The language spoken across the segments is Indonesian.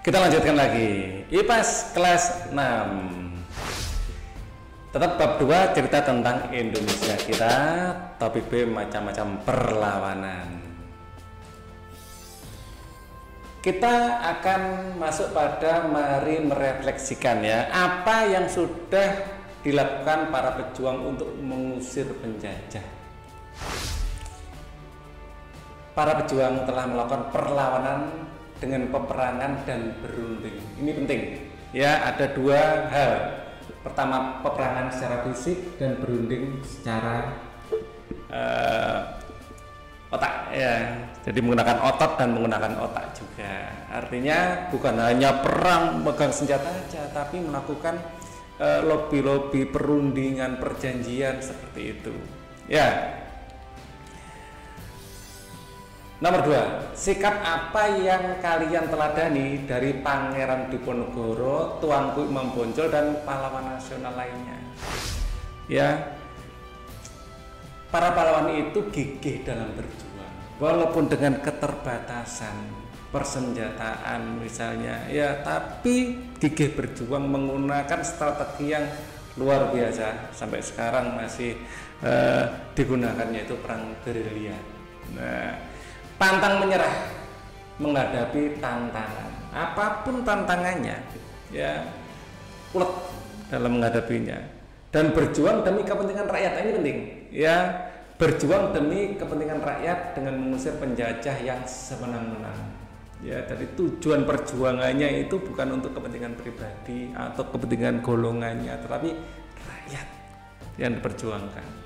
Kita lanjutkan lagi IPAS kelas 6. Tetap bab 2, cerita tentang Indonesia kita. Topik B, macam-macam perlawanan. Kita akan masuk pada mari merefleksikan ya, apa yang sudah dilakukan para pejuang untuk mengusir penjajah. Para pejuang telah melakukan perlawanan dengan peperangan dan berunding. Ini penting ya, ada dua hal. Pertama, peperangan secara fisik dan berunding secara otak ya. Jadi menggunakan otot dan menggunakan otak juga. Artinya bukan hanya perang megang senjata aja, tapi melakukan lobby-lobby, perundingan, perjanjian seperti itu ya. Nomor 2, sikap apa yang kalian teladani dari Pangeran Diponegoro, Tuanku Imam Bonjol, dan pahlawan nasional lainnya? Ya, para pahlawan itu gigih dalam berjuang, walaupun dengan keterbatasan persenjataan misalnya, ya, tapi gigih berjuang menggunakan strategi yang luar biasa. Sampai sekarang masih digunakan, yaitu perang gerilya. Nah, pantang menyerah menghadapi tantangan, apapun tantangannya ya, ulet dalam menghadapinya, dan berjuang demi kepentingan rakyat. Ini penting ya, berjuang demi kepentingan rakyat dengan mengusir penjajah yang semenang-menang ya. Jadi tujuan perjuangannya itu bukan untuk kepentingan pribadi atau kepentingan golongannya, tetapi rakyat yang diperjuangkan.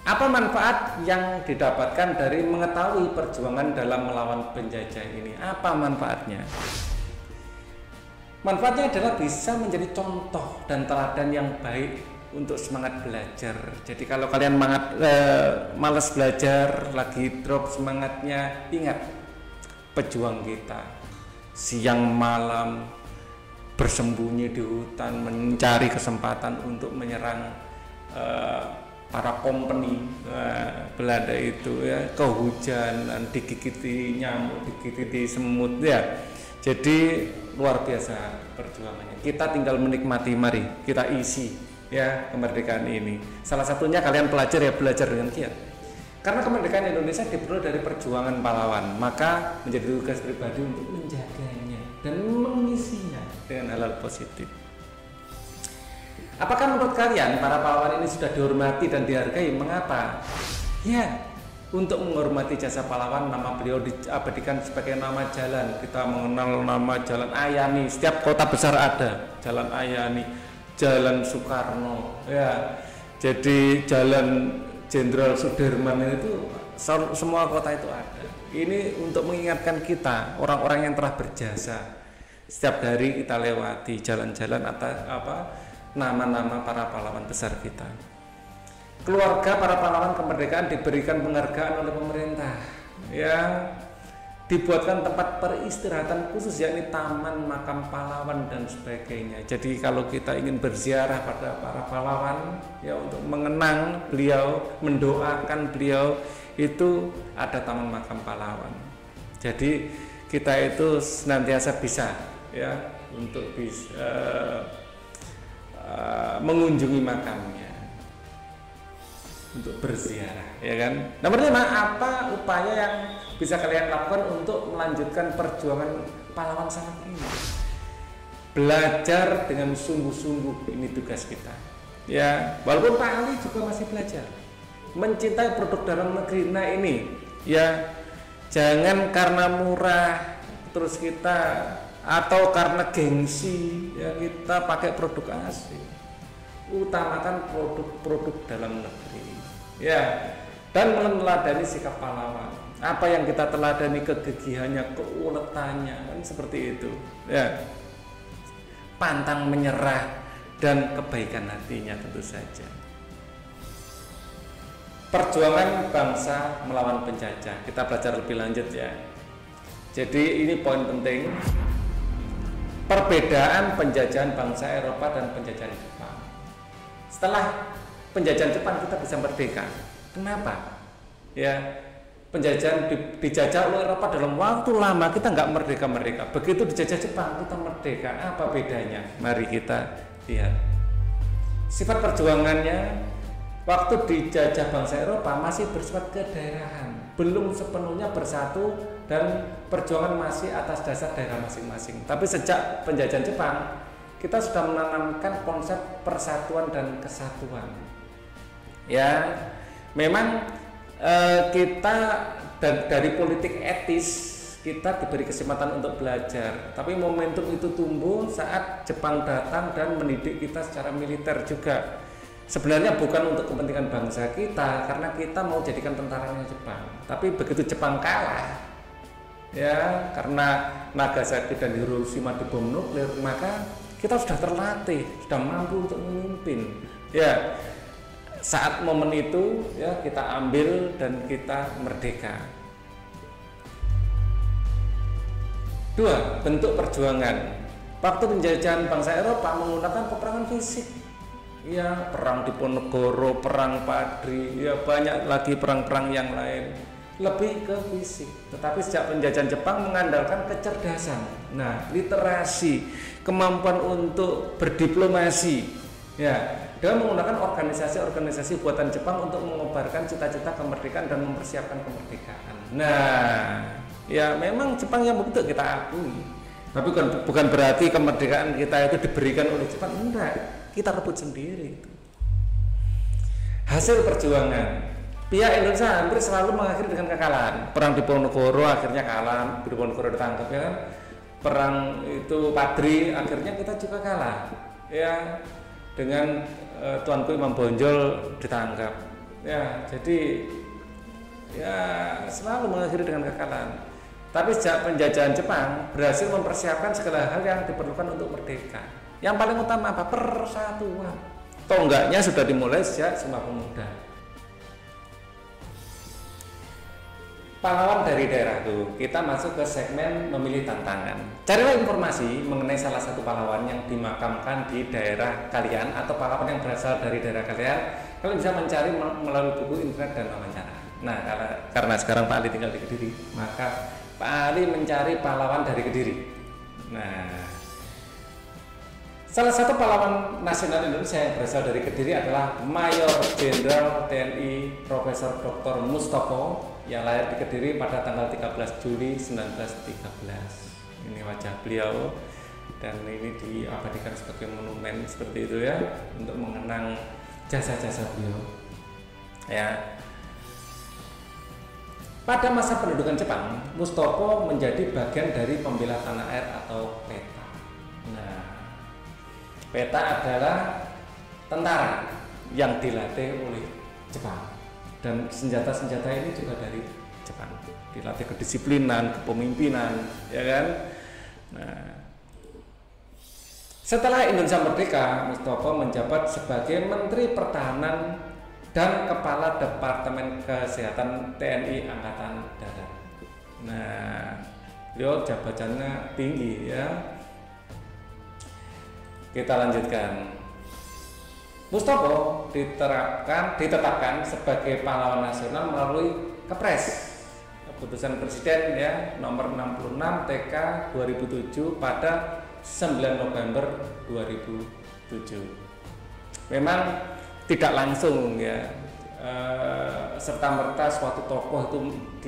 Apa manfaat yang didapatkan dari mengetahui perjuangan dalam melawan penjajah ini? Apa manfaatnya? Manfaatnya adalah bisa menjadi contoh dan teladan yang baik untuk semangat belajar. Jadi kalau kalian malas belajar, lagi drop semangatnya, ingat pejuang kita siang malam bersembunyi di hutan mencari kesempatan untuk menyerang para company Belanda itu ya, kehujanan, digigiti nyamuk, digigiti semut ya. Jadi luar biasa perjuangannya. Kita tinggal menikmati, mari kita isi ya kemerdekaan ini. Salah satunya kalian pelajar ya, belajar dengan giat. Karena kemerdekaan Indonesia diperoleh dari perjuangan pahlawan, maka menjadi tugas pribadi untuk menjaganya dan mengisinya dengan hal-hal positif. Apakah menurut kalian para pahlawan ini sudah dihormati dan dihargai? Mengapa? Ya, untuk menghormati jasa pahlawan, nama beliau diabadikan sebagai nama jalan. Kita mengenal nama Jalan Ayani, setiap kota besar ada Jalan Ayani, Jalan Soekarno ya. Jadi Jalan Jenderal Sudirman itu semua kota itu ada. Ini untuk mengingatkan kita, orang-orang yang telah berjasa. Setiap hari kita lewati jalan-jalan atau nama-nama para pahlawan besar kita. Keluarga para pahlawan kemerdekaan diberikan penghargaan oleh pemerintah yang dibuatkan tempat peristirahatan khusus, yakni taman makam pahlawan dan sebagainya. Jadi kalau kita ingin berziarah pada para pahlawan ya, untuk mengenang beliau, mendoakan beliau, itu ada taman makam pahlawan. Jadi kita itu senantiasa bisa ya untuk bisa mengunjungi makamnya, untuk berziarah ya kan. Nomor 5, apa upaya yang bisa kalian lakukan untuk melanjutkan perjuangan pahlawan saat ini? Belajar dengan sungguh-sungguh, ini tugas kita ya. Walaupun Pak Ali juga masih belajar mencintai produk dalam negeri. Nah ini ya, jangan karena murah terus kita, atau karena gengsi ya kita pakai produk asing. Utamakan produk-produk dalam negeri ya, dan meneladani sikap pahlawan. Apa yang kita teladani, kegigihannya, keuletannya, kan seperti itu ya. Pantang menyerah dan kebaikan hatinya tentu saja. Perjuangan bangsa melawan penjajah, kita belajar lebih lanjut ya. Jadi ini poin penting, perbedaan penjajahan bangsa Eropa dan penjajahan Jepang. Setelah penjajahan Jepang kita bisa merdeka. Kenapa? Ya, penjajahan dijajah oleh Eropa dalam waktu lama, kita nggak merdeka. Begitu dijajah Jepang, kita merdeka. Apa bedanya? Mari kita lihat. Sifat perjuangannya waktu dijajah bangsa Eropa masih bersifat kedaerahan, belum sepenuhnya bersatu dan perjuangan masih atas dasar daerah masing-masing. Tapi sejak penjajahan Jepang, kita sudah menanamkan konsep persatuan dan kesatuan. Ya, memang kita dari politik etis kita diberi kesempatan untuk belajar, tapi momentum itu tumbuh saat Jepang datang dan mendidik kita secara militer juga. Sebenarnya bukan untuk kepentingan bangsa kita, karena kita mau jadikan tentaranya Jepang. Tapi begitu Jepang kalah, ya karena Nagasaki dan Hiroshima dibom nuklir, maka kita sudah terlatih, sudah mampu untuk memimpin. Ya, saat momen itu ya kita ambil dan kita merdeka. 2. Bentuk perjuangan. Waktu penjajahan bangsa Eropa menggunakan peperangan fisik. Ya, perang Diponegoro, perang Padri, ya banyak lagi perang-perang yang lain. Lebih ke fisik. Tetapi sejak penjajahan Jepang mengandalkan kecerdasan. Nah, literasi, kemampuan untuk berdiplomasi. Ya, dengan menggunakan organisasi-organisasi buatan Jepang untuk mengobarkan cita-cita kemerdekaan dan mempersiapkan kemerdekaan. Nah, ya memang Jepang yang begitu kita akui. Tapi bukan berarti kemerdekaan kita itu diberikan oleh Jepang, enggak. Kita rebut sendiri itu. Hasil perjuangan. Pihak Indonesia hampir selalu mengakhiri dengan kekalahan. Perang Diponegoro akhirnya kalah, Diponegoro ditangkap ya kan. Perang itu Padri akhirnya kita juga kalah. Ya, dengan Tuanku Imam Bonjol ditangkap. Ya, jadi ya selalu mengakhiri dengan kekalahan. Tapi sejak penjajahan Jepang berhasil mempersiapkan segala hal yang diperlukan untuk merdeka. Yang paling utama apa? Persatuan. Tonggaknya sudah dimulai sejak Sumpah Pemuda. Pahlawan dari daerah itu, kita masuk ke segmen memilih tantangan. Carilah informasi mengenai salah satu pahlawan yang dimakamkan di daerah kalian atau pahlawan yang berasal dari daerah kalian. Kalian bisa mencari melalui buku, internet, dan wawancara. Nah, karena sekarang Pak Ali tinggal di Kediri, maka Pak Ali mencari pahlawan dari Kediri. Nah, salah satu pahlawan nasional Indonesia yang berasal dari Kediri adalah Mayor Jenderal TNI Profesor Dr. Mustopo yang lahir di Kediri pada tanggal 13 Juli 1913. Ini wajah beliau dan ini diabadikan sebagai monumen seperti itu ya, untuk mengenang jasa-jasa beliau. Ya. Pada masa pendudukan Jepang, Mustopo menjadi bagian dari pembela tanah air atau PETA. Nah, PETA adalah tentara yang dilatih oleh Jepang. Dan senjata-senjata ini juga dari Jepang, dilatih kedisiplinan, kepemimpinan, ya kan? Nah, setelah Indonesia merdeka, Mustopo menjabat sebagai Menteri Pertahanan dan Kepala Departemen Kesehatan TNI Angkatan Darat. Nah, beliau jabatannya tinggi ya. Kita lanjutkan. Mustopo ditetapkan sebagai pahlawan nasional melalui Kepres, keputusan Presiden ya nomor 66 TK 2007 pada 9 November 2007. Memang tidak langsung ya serta-merta suatu tokoh itu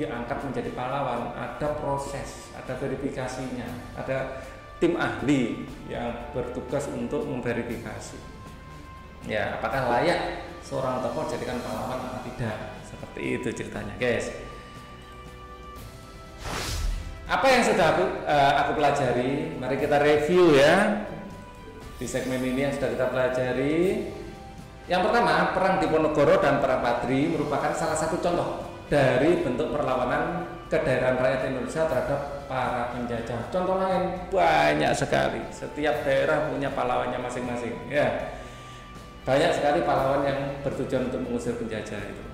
diangkat menjadi pahlawan, ada proses, ada verifikasinya, ada tim ahli yang bertugas untuk memverifikasi. Ya, apakah layak seorang tokoh jadikan pahlawan atau tidak? Seperti itu ceritanya, guys. Apa yang sudah aku pelajari? Mari kita review ya di segmen ini yang sudah kita pelajari. Yang pertama, perang Diponegoro dan perang Padri merupakan salah satu contoh dari bentuk perlawanan kedaerahan rakyat Indonesia terhadap para penjajah. Contoh lain banyak sekali. Setiap daerah punya pahlawannya masing-masing. Ya. Banyak sekali pahlawan yang bertujuan untuk mengusir penjajah itu.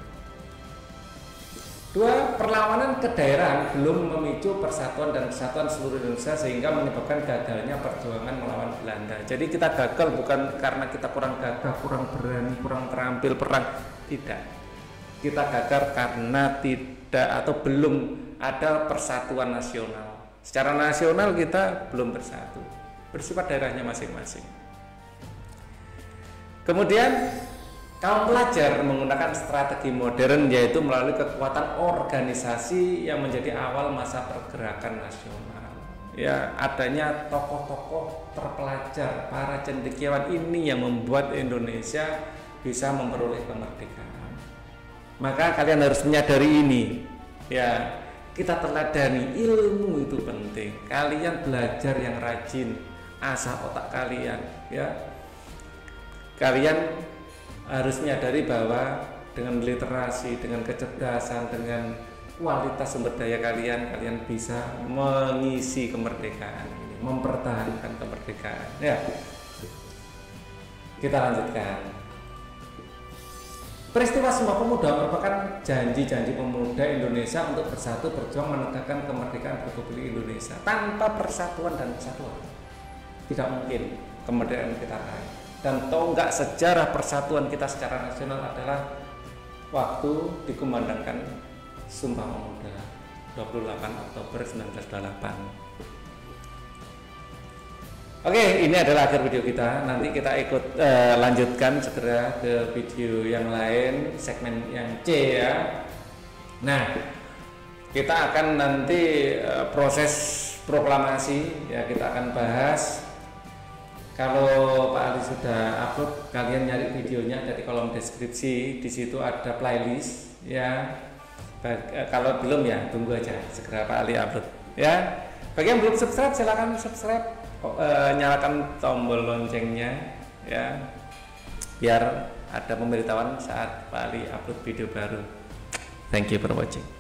2. Perlawanan kedaerahan belum memicu persatuan dan kesatuan seluruh Indonesia sehingga menyebabkan gagalnya perjuangan melawan Belanda. Jadi kita gagal bukan karena kita kurang gagah, kurang berani, kurang terampil perang. Tidak. kita gagal karena tidak atau belum ada persatuan nasional. Secara nasional kita belum bersatu, bersifat daerahnya masing-masing. Kemudian kaum pelajar menggunakan strategi modern, yaitu melalui kekuatan organisasi yang menjadi awal masa pergerakan nasional. Ya, adanya tokoh-tokoh terpelajar, para cendekiawan ini yang membuat Indonesia bisa memperoleh kemerdekaan. Maka kalian harus menyadari ini. Ya, kita teladani, ilmu itu penting. Kalian belajar yang rajin, asah otak kalian, ya. Kalian harus menyadari bahwa dengan literasi, dengan kecerdasan, dengan kualitas sumber daya kalian bisa mengisi kemerdekaan ini, mempertahankan kemerdekaan. Ya, kita lanjutkan. Peristiwa Sumpah Pemuda merupakan janji-janji pemuda Indonesia untuk bersatu berjuang menegakkan kemerdekaan Republik Indonesia. Tanpa persatuan dan kesatuan tidak mungkin kemerdekaan kita raih. Dan tonggak sejarah persatuan kita secara nasional adalah waktu dikumandangkan Sumpah Pemuda 28 Oktober 1928. Oke, ini adalah akhir video kita. Nanti kita lanjutkan segera ke video yang lain, segmen yang C ya. Nah, kita akan nanti proses proklamasi ya, kita akan bahas. Kalau Pak Ali sudah upload, kalian nyari videonya ada di kolom deskripsi. Di situ ada playlist ya. Kalau belum ya tunggu aja, segera Pak Ali upload ya. Bagi yang belum subscribe silahkan subscribe, nyalakan tombol loncengnya ya, biar ada pemberitahuan saat Pak Ali upload video baru. Thank you for watching.